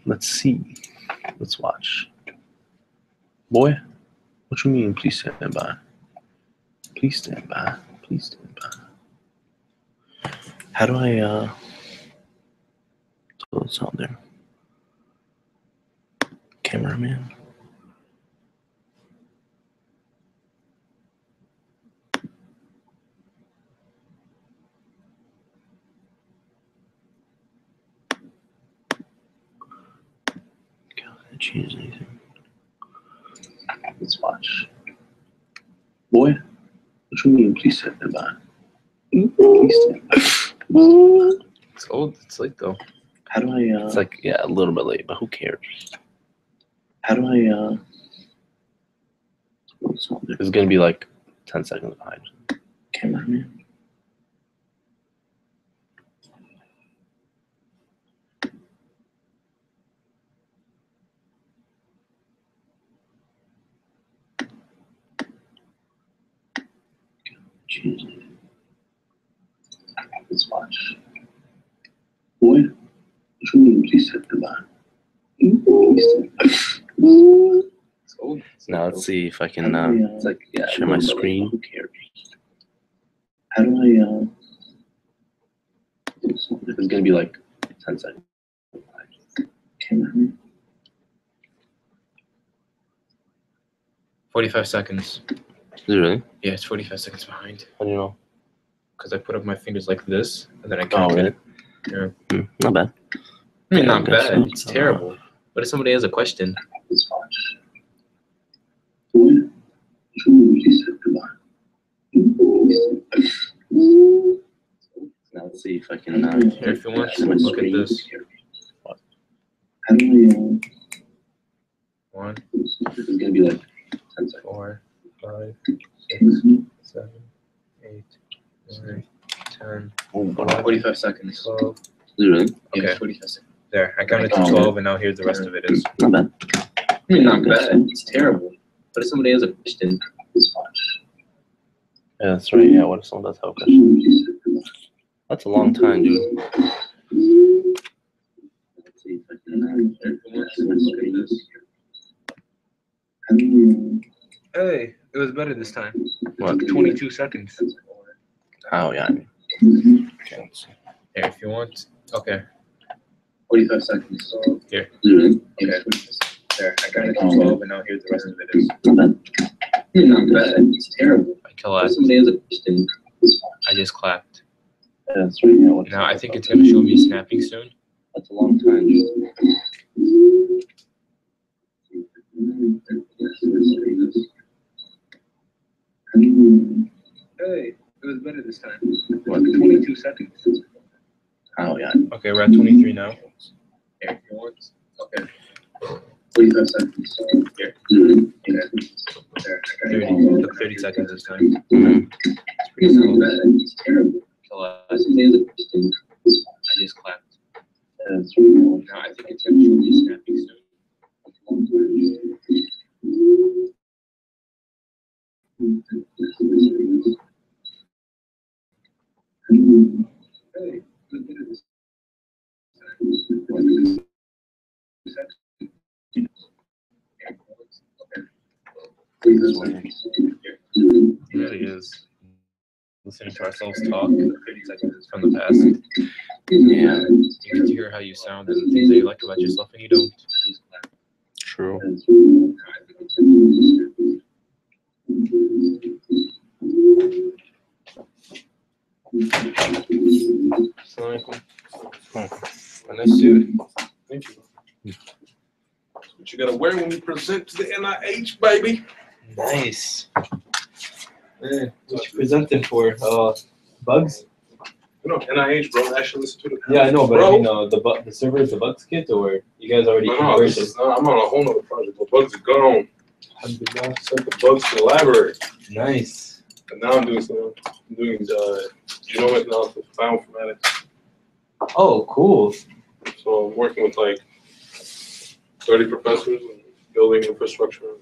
Let's see. Let's watch. Boy, what you mean, please stand by? Please stand by. Please stand by. How do I, throw this out there? Cameraman. Can't change anything. Let's watch. Boy, what you mean, please stand by? Please stand by. It's old. It's late though. How do I, It's like, yeah, a little bit late, but who cares? How do I, It's gonna be like 10 seconds behind. Cameraman. Let's watch. Boy, what you mean, please stand by? It's old. Now let's see if I can it's like, yeah, share my screen. Who cares? How do I It's gonna be like 10 seconds. Cameraman. 45 seconds. Is it really? Yeah, it's 45 seconds behind. How do you know? Because I put up my fingers like this, and then I counted. Really? Yeah. Not bad. I mean, not bad. It's terrible. But if somebody has a question. Let's watch. Boy, now let's see if I can. Here, if you want, look at this. How do I? 1. This is gonna be like 10 seconds. 4, 5, 6, 7, 8, 9, 10. 45 seconds. 12. Really? Okay. 45 seconds. There, I counted to 12, and now here's the rest of it is. Not bad. I mean, not bad. It's terrible. But if somebody has a question, let's watch. Yeah, that's right. Yeah, what if someone does have a question? That's a long time, dude. Let's see if I can. Hey, it was better this time. What? 22 seconds. Oh, yeah. Okay, let's see. Here, if you want. Okay. 45 seconds. So, here. Really? Okay. There, I counted to 12, and now here's the rest of it is. Not bad. Not bad. It's terrible. I collapsed. Somebody has a question. I just clapped. Yeah, that's right. Yeah, now I think it's gonna show me snapping soon. That's a long time, dude. Hey, it was better this time. What? 22 seconds. Oh, yeah. Okay, we're at 23 now. Here, if you want. Okay. 45 seconds. Here. Okay. There, I got 30. It took 30 seconds this time. It's pretty cool. It's terrible. I just clapped. Yeah, that's right. Now I think it's gonna show me snapping soon. Hey, it really is. Listening to ourselves talk 30 seconds from the past. Yeah. You get to hear how you sound and things that you like about yourself and you don't. True. Assalamualaikum. Nice suit. Thank you. What you gotta wear when you present to the NIH, baby. Nice. Man, what you presenting for? Bugs? You know, NIH, bro. National Institute of Health. Yeah, I know, but bro. I mean, the server is the Bugs kit, or you guys already converted? I'm on a whole nother project. The bugs are gone. Sent the bugs to the library. Nice. And now I'm doing genomic analysis, bioinformatics. Oh, cool. So I'm working with like 30 professors and building infrastructure.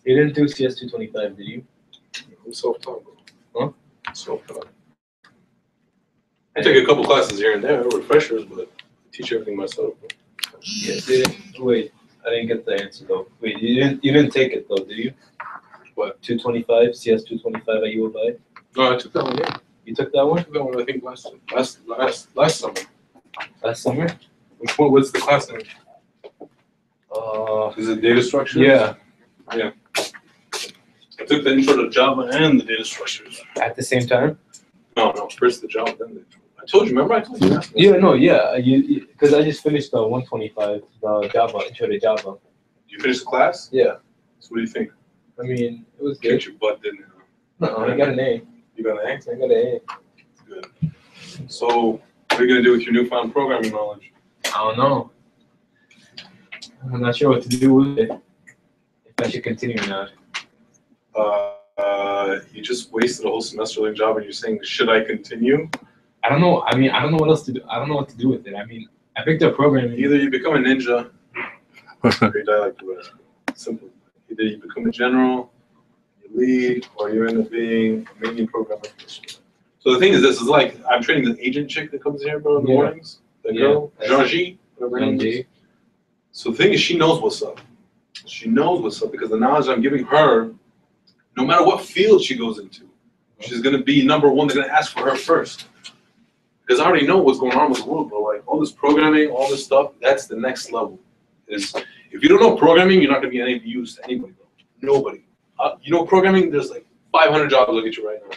You didn't do CS225, did you? I'm self-taught, bro. Huh? Self-taught. I take a couple classes here and there, refreshers, but I teach everything myself, bro. Yeah, wait, I didn't get the answer though. Wait, you didn't take it though, did you? What, 225, CS 225 at U of I? No, I took that one, yeah. You took that one? I took that one, I think, last summer. Last summer? What's the class name? Is it data structures? Yeah. I took the intro to Java and the data structures. At the same time? No, first the Java, then the intro. I told you, remember I told you? Yeah, no, yeah. Because I just finished the 125, the Java, intro to Java. You finished the class? Yeah. So what do you think? I mean, it was good. Get your butt, didn't it? No, I got an A. You got an A? I got an A. Good. So what are you going to do with your newfound programming knowledge? I don't know. I'm not sure what to do with it. If I should continue or not. You just wasted a whole semester learning Java and you're saying, should I continue? I don't know. I mean, I don't know what else to do. I don't know what to do with it. I mean, I picked up programming. Either you become a ninja or you die like the rest. Simple. Either you become a general, you lead, or you end up being a main programmer. So the thing is, this is like, I'm training the agent chick that comes here, bro, in the mornings. That girl, Jean-G, whatever her name is. So the thing is, she knows what's up. She knows what's up because the knowledge I'm giving her, no matter what field she goes into, she's going to be number one. They're going to ask for her first. Because I already know what's going on with the world, bro. Like, all this programming, all this stuff, that's the next level. Is if you don't know programming, you're not going to be any use to anybody, bro. Nobody. You know programming, there's like 500 jobs look at you right now.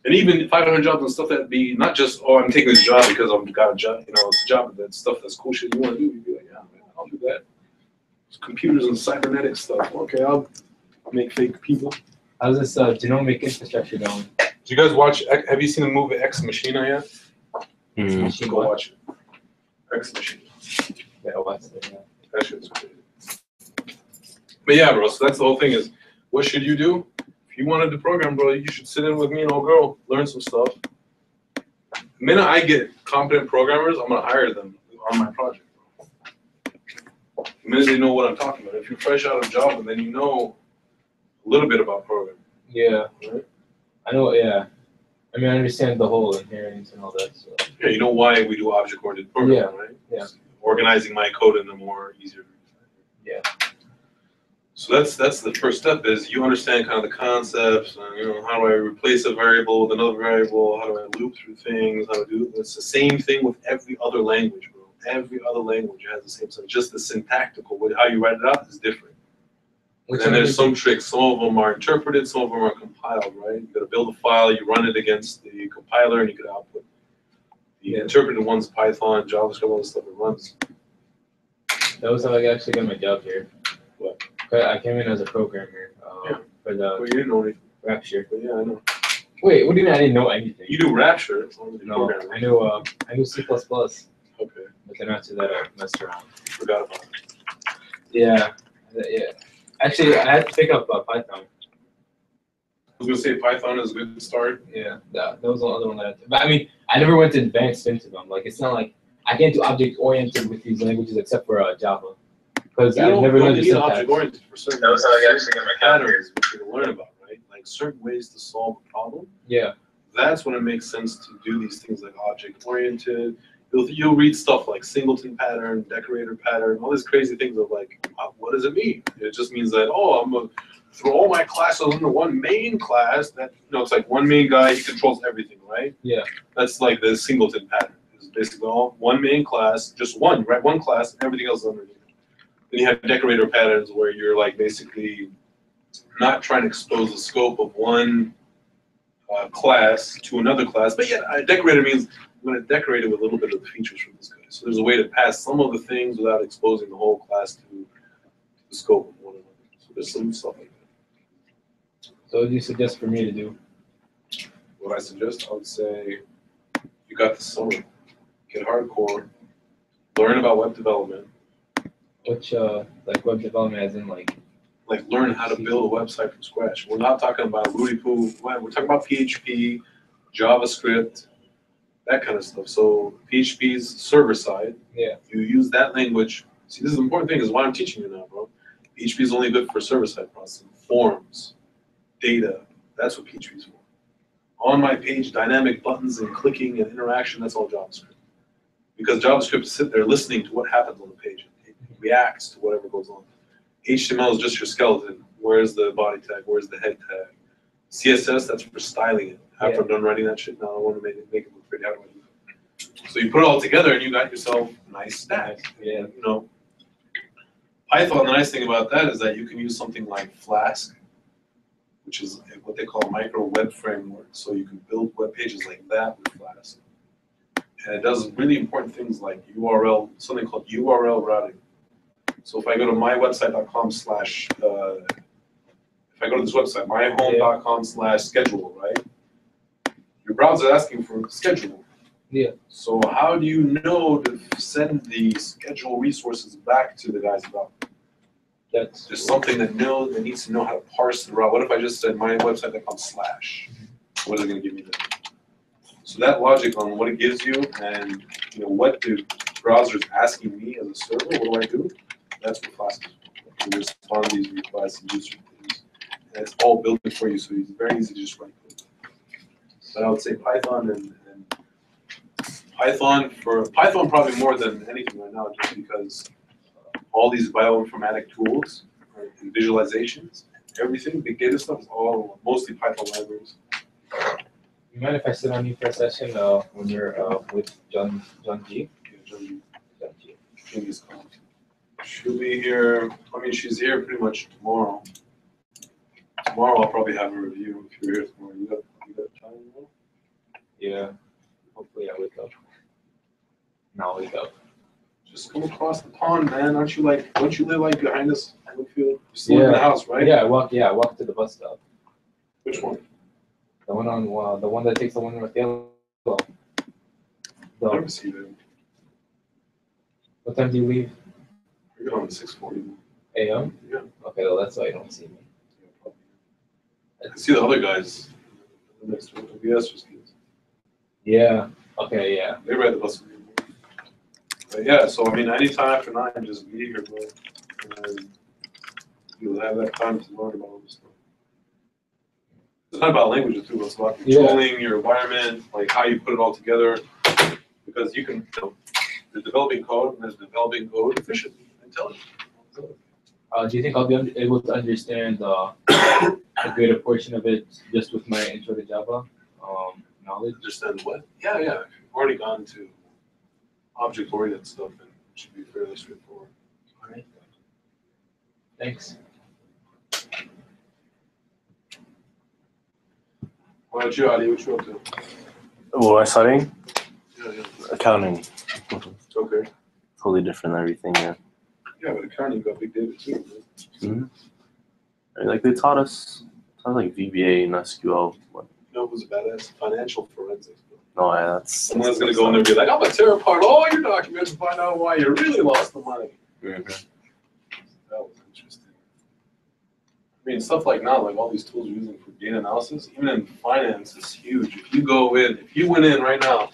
And even 500 jobs and stuff that'd be not just, oh, I'm taking this job because I've got a job, you know, it's a job, but that stuff that's cool shit you want to do, you'd be like, yeah, man, I'll do that. It's computers and cybernetic stuff. Okay, I'll make fake people. How's this genomic infrastructure going? Do you guys watch, have you seen the movie Ex Machina yet? Mm-hmm. Go watch it. Ex Machina. Yeah, I'll watch it, yeah. That shit's crazy. But yeah, bro, so that's the whole thing is, what should you do? If you wanted to program, bro, you should sit in with me and old girl, learn some stuff. The minute I get competent programmers, I'm going to hire them on my project, bro. The minute they know what I'm talking about. If you're fresh out of Java, then you know a little bit about programming. Yeah. Right? I know, yeah. I mean, I understand the whole inheritance and all that, so. Yeah, you know why we do object-oriented programming, right? Yeah. Organizing my code in a more easier. Yeah. So that's the first step is you understand kind of the concepts, and, you know, how do I replace a variable with another variable, how do I loop through things, how to do it. It's the same thing with every other language, bro. Every other language has the same stuff. Just the syntactical, how you write it out is different. And then there's some tricks. Some of them are interpreted, some of them are compiled, right? You gotta build a file, you run it against the compiler, and you can output. The interpreted one's Python, JavaScript, all the stuff it runs. That was how I actually got my job here. What? I came in as a programmer for the Well, you didn't know anything. Rapture. But yeah, I know. Wait, what do you mean I didn't know anything? You do Rapture. It's only No, programming. I knew C++. But Okay. then after that, I messed around. Forgot about it. Yeah. Actually, I had to pick up Python. I was gonna say Python is a good start. Yeah, that was the other one that I did. But I mean, I never went to advanced into them. Like, it's not like I can't do object-oriented with these languages except for Java. Because I've never learned the syntax. Object-oriented for certain That was how I actually got my patterns, which you can learn about, right? Like certain ways to solve a problem. Yeah. That's when it makes sense to do these things like object-oriented. You'll read stuff like singleton pattern, decorator pattern, all these crazy things of like, what does it mean? It just means that, oh, I'm gonna throw all my classes into one main class. That, you know, it's like one main guy, he controls everything, right? Yeah. That's like the singleton pattern. It's basically all one main class, just one, right? One class, and everything else is underneath. Then you have decorator patterns where you're like basically not trying to expose the scope of one class to another class, but yeah, a decorator means I'm going to decorate it with a little bit of the features from this guy. So there's a way to pass some of the things without exposing the whole class to the scope of one another. So there's some stuff like that. So what do you suggest for me to do? What I suggest, I would say, you got the summer. Get hardcore. Learn about web development. Which, like web development as in like learn how to build a website from scratch. We're not talking about Rudy Poo. We're talking about PHP, JavaScript, that kind of stuff. So PHP's server side. Yeah. You use that language. See, this is the important thing. Is why I'm teaching you now, bro. PHP is only good for server side processing, forms, data. That's what PHP is for. On my page, dynamic buttons and clicking and interaction. That's all JavaScript. because JavaScript is sitting there listening to what happens on the page. It reacts to whatever goes on. HTML is just your skeleton. Where's the body tag? Where's the head tag? CSS, that's for styling it. After I'm done writing that shit, now I want to make it look pretty. How do I do that? So you put it all together and you got yourself a nice stack. Yeah. You know, Python, the nice thing about that is that you can use something like Flask, which is what they call a micro web framework. So you can build web pages like that with Flask. And it does really important things like URL, something called URL routing. So if I go to mywebsite.com slash, if I go to this website, myhome.com/schedule, right? Your browser is asking for schedule. Yeah. So how do you know to send the schedule resources back to the guy's route? That's There's something that needs to know how to parse the route. What if I just said mywebsite.com/? What is it going to give me then? So that logic on what it gives you and what the browser is asking me as a server, what do I do? That's what Flask is for. You respond to these requests and do certain things. And it's all built for you, so it's very easy to just write code. But I would say Python and Python probably more than anything right now, just because all these bioinformatic tools and visualizations, everything, big data stuff is all mostly Python libraries. You mind if I sit on you for a session when you're with John G? John G. She'll be here. I mean, she's here pretty much tomorrow. Tomorrow I'll probably have a review if you're here tomorrow. You got time tomorrow? Yeah. Hopefully I wake up. Now I wake up. Just come across the pond, man. Don't you live like behind us? You're still in the house, right? Yeah, I walk to the bus stop. Which one? The one that takes the one with yellow. I never see them. What time do you leave? I get on at 6:40. AM? Yeah. Okay, well that's why you don't see me. I can see the other guys next to OBS kids. Yeah. Okay, yeah. They ride the bus with me. But yeah, so I mean, anytime after 9, just be here, bro. And you'll have that time to learn about all this stuff. It's not about languages too, it's about controlling your environment, like how you put it all together. Because you can, there's developing code and there's developing code efficiently, intelligently. Do you think I'll be able to understand a greater portion of it just with my intro to Java knowledge? Understand what? Yeah. If you've already gone to object-oriented stuff, then it should be fairly straightforward. All right. Thanks. Why don't you, Adi? What you up to? What am I studying? Yeah. Accounting. Okay. Totally different than everything, yeah. Yeah, but accounting got big data too. Like they taught us like VBA and SQL. But You know it was a badass? Financial forensics. no, that's Someone's going to go in there and be like, I'm going to tear apart all your documents and find out why you really lost the money. Mhm. That was interesting. I mean, stuff like now, like all these tools you're using for data analysis, even in finance, is huge. If you went in right now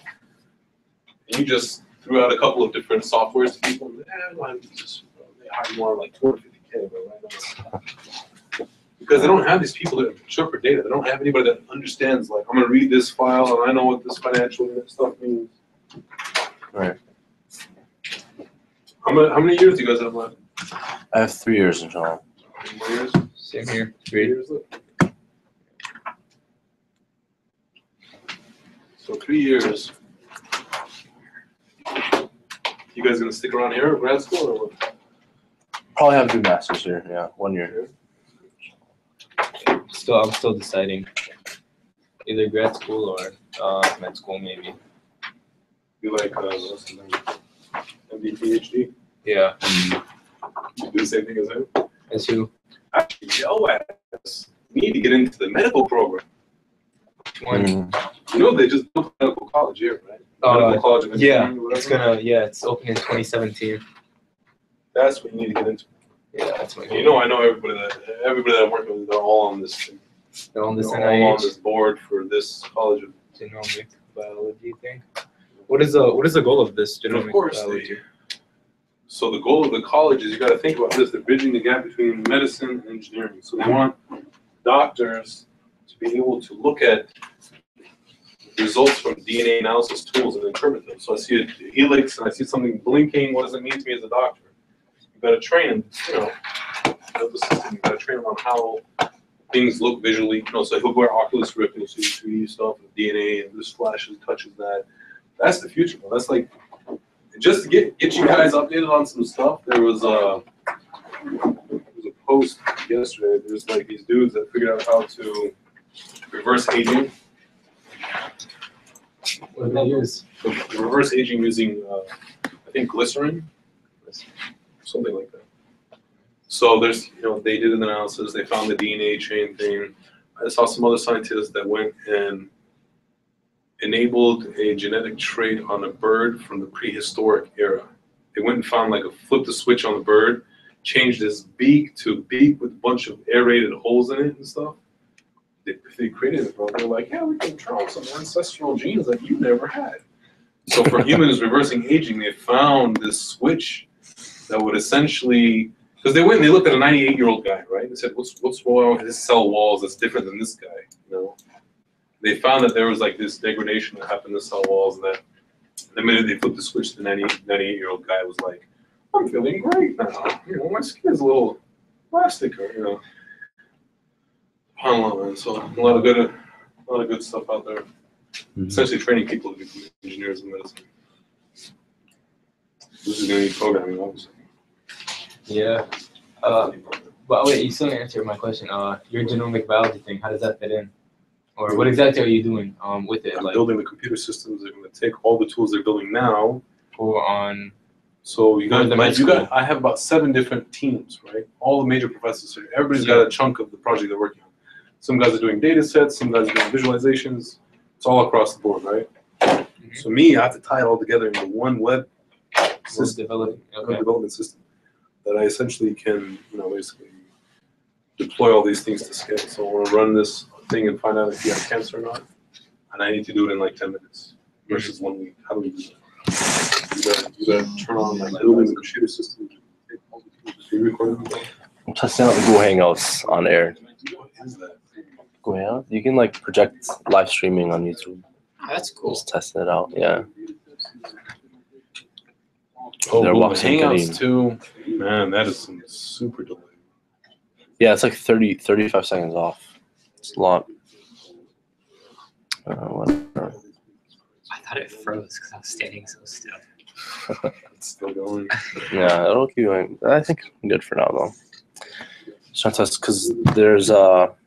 and you just threw out a couple of different softwares to people, they hire more like $250K, but right now. Because they don't have these people that interpret data. They don't have anybody that understands, like, I'm going to read this file and I know what this financial stuff means. Right. How many years do you guys have left? I have 3 years in total. 3 more years? Same here. 3 years left. So 3 years. You guys gonna stick around here at grad school or what? Probably have to do masters here, yeah, 1 year. I'm still deciding. Either grad school or med school maybe. You like what's the name? MD, PhD? Yeah. You do the same thing as him? As who? Actually, yo ass. We need to get into the medical program. One. You know they just built medical college here, right? Medical college of yeah. engineering or whatever. It's open in 2017. That's what you need to get into. Yeah, that's my. I know everybody that I'm working with, they're all on this thing. They're on this They're all on NIH this board for this college of. genomic biology thing. What is the goal of this genomic Of course, biology? so the goal of the college is you got to think about this. They're bridging the gap between medicine and engineering. So they want doctors to be able to look at results from DNA analysis tools and interpret them. So I see a helix and I see something blinking. What does it mean to me as a doctor? You got to train him, you know, the system. You got to train him on how things look visually. You know, so he'll wear Oculus Rift, you'll see 3D stuff, and DNA, and this flashes, touches that. That's the future, man. That's like, just to get you guys updated on some stuff. There was a post yesterday. There's like these dudes that figured out how to reverse aging. What did they use? Reverse aging using, I think, glycerin, something like that. So there's, you know, they did an analysis. They found the DNA chain thing. I saw some other scientists that went and enabled a genetic trait on a bird from the prehistoric era. They went and found like flipped a switch on the bird, changed his beak to beak with a bunch of aerated holes in it and stuff. They created it, bro. They're like, yeah, we can turn on some ancestral genes that you never had. So for humans reversing aging, they found this switch that would essentially, because they went and they looked at a 98-year-old guy, right? They said, what's wrong with his cell walls that's different than this guy, you know? They found that there was like this degradation that happened to cell walls, and that the minute they flipped the switch, the 98-year-old guy was like, I'm feeling great now. You know, my skin's a little plastic, or, you know. And so a lot of good stuff out there. Mm-hmm. Essentially training people to become engineers in medicine. This is going to be programming, obviously. Yeah. But wait, you still didn't answer my question. Your genomic biology thing, how does that fit in? Or what exactly are you doing with it? I'm like building the computer systems. They're going to take all the tools they're building now. So I have about 7 different teams, right? All the major professors here. Everybody's got a chunk of the project they're working on. Some guys are doing data sets, some guys are doing visualizations. It's all across the board, right? Mm-hmm. So me, I have to tie it all together into one web development system that I essentially can, you know, basically deploy all these things to scale. So I want to run this thing and find out if you have cancer or not, and I need to do it in like 10 minutes versus 1 week. How do we do that? You gotta turn on like building the computer system. I'm testing out the Google Hangouts on air. What is that? Google Hangouts? You can like project live streaming on YouTube. That's cool. Just testing it out, yeah. Oh, they're Google watching Hangouts too. Man, that is some super delay. Yeah, it's like 35 seconds off. It's a lot. Whatever. I thought it froze because I was standing so still. It's still going. Yeah, it'll keep going. I think I'm good for now though. Just trying to test because there's about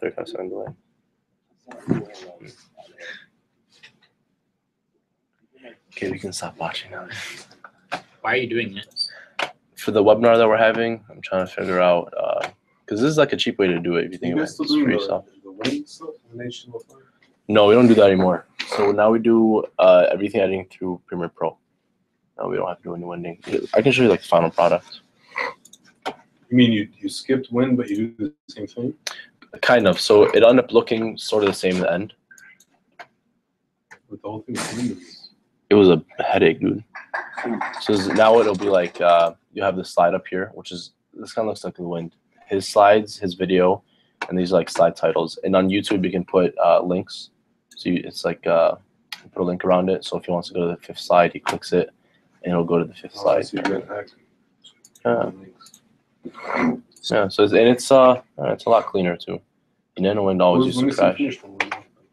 35 seconds delay. Okay, we can stop watching now. Why are you doing it? For the webinar that we're having, I'm trying to figure out because this is like a cheap way to do it if you think about it. It's free stuff. No, we don't do that anymore. So now we do everything editing through Premiere Pro. No, we don't have to do any winding. I can show you like the final product. You mean you skipped wind, but you do the same thing? Kind of. So it ended up looking sort of the same in the end. With the whole thing with wind. It was a headache, dude. So now it'll be like you have this slide up here, which is this kind of looks like the wind. His slides, his video, and these are like slide titles. And on YouTube, you can put links. So it's like you put a link around it. So if he wants to go to the 5th slide, he clicks it, and it'll go to the 5th slide. Yeah. So it's a lot cleaner too. And then wind always used to crash.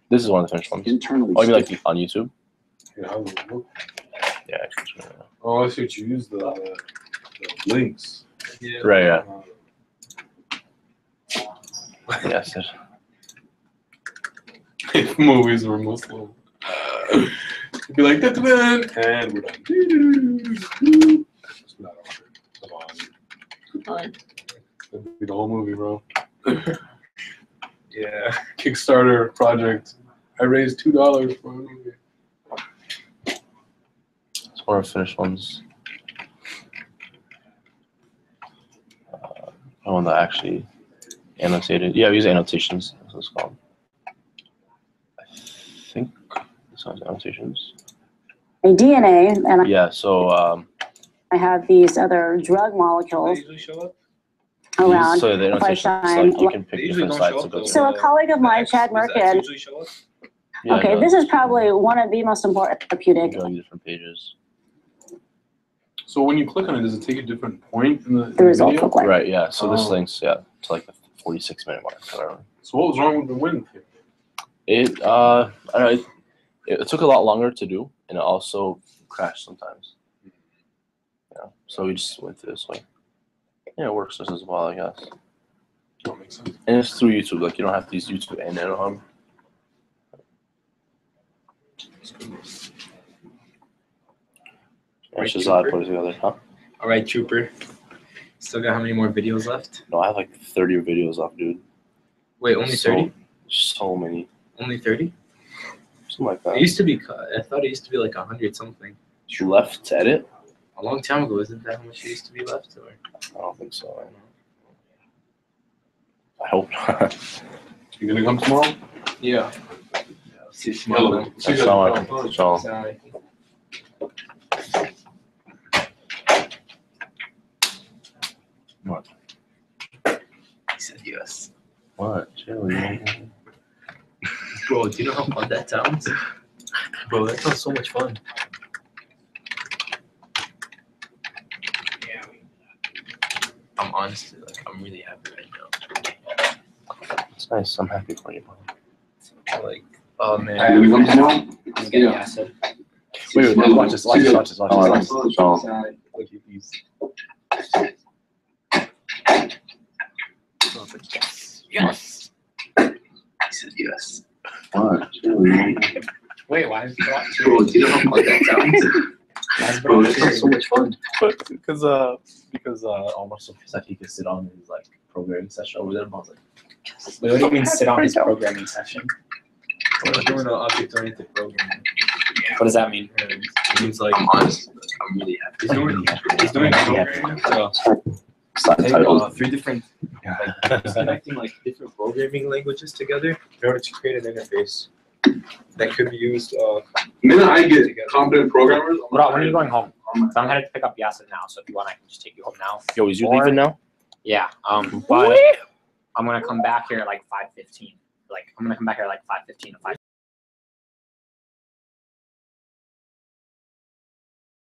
This is one of the finished ones. Internally. Oh, you mean like on YouTube? Yeah, how does it look? Yeah, actually. Oh, I see what you use the links. Yeah. Right. Yeah. Yes. If movies were Muslim, you'd be like, and we're done. It's not on it. Come on. Goodbye. That'd be the whole movie, bro. Yeah. Kickstarter project. I raised $2 for a movie. It's one of the finished ones. One that actually annotated. Yeah, we use annotations. That's what it's called. I think this one's annotations. A DNA, and Yeah, so I have these other drug molecules They usually show up? around. so the if I annotations, shine. like you can pick They usually different don't show sides to up, go though. to. So a colleague of mine, Chad Does the X Merkin, usually show up? Yeah, Okay, no, this is probably one of the most important therapeutic. going different pages. So when you click on it, does it take a different point in the The results video? look like. Right, yeah. So this Oh. links, yeah, to like the 46-minute mark. Whatever. So what was wrong with the wind here? It I don't know, it took a lot longer to do, and it also crashed sometimes. Yeah. So we just went through this way. Yeah, it works just as well, I guess. That makes sense. And it's through YouTube. Like you don't have to use YouTube and NanoHub. Right, It's just how I Trooper? put it together, huh? All right, Trooper. Still got how many more videos left? No, I have like 30 videos up, dude. Wait, only 30? So many. Only 30? Something like It that. used to be. I thought it used to be like 100 something. You left to edit? A long time ago, isn't that how much it used to be left? Or? I don't think so. I hope not. You gonna come tomorrow? Yeah. See you Hello. tomorrow. See you guys Assalamu tomorrow. alaikum. Inshallah. Sorry. What? He said yes. What? Chill, you Bro, do you know how fun that sounds? Bro, that sounds so much fun. I'm honestly, like, I'm really happy right now. It's nice. I'm happy for you, bro. Like, oh man. Hey, we come tomorrow? I'm getting acid. Wait, watch this. Watch this. Sorry. Look at these. Yes. He said yes. What? Wait, why is that? Bro, do you know how fun that sounds? Bro, that sounds so much fun. Because almost said he could sit on his like programming session over there. And I was like, Wait, what do you mean sit on his programming session? We're doing an object-oriented programming. What does that mean? And it means like, honestly, like, I'm really happy. He's doing programming. So take 3 different, like, he's connecting like different programming languages together in order to create an interface that could be used. The minute I get competent programmers, When are you going home? So I'm headed to pick up Yasin now, so if you want, I can just take you home now. yo, is you Or- leaving now? Yeah, but I'm gonna come back here at like 5:15. Like, I'm gonna come back here at like 5:15 to 5:20.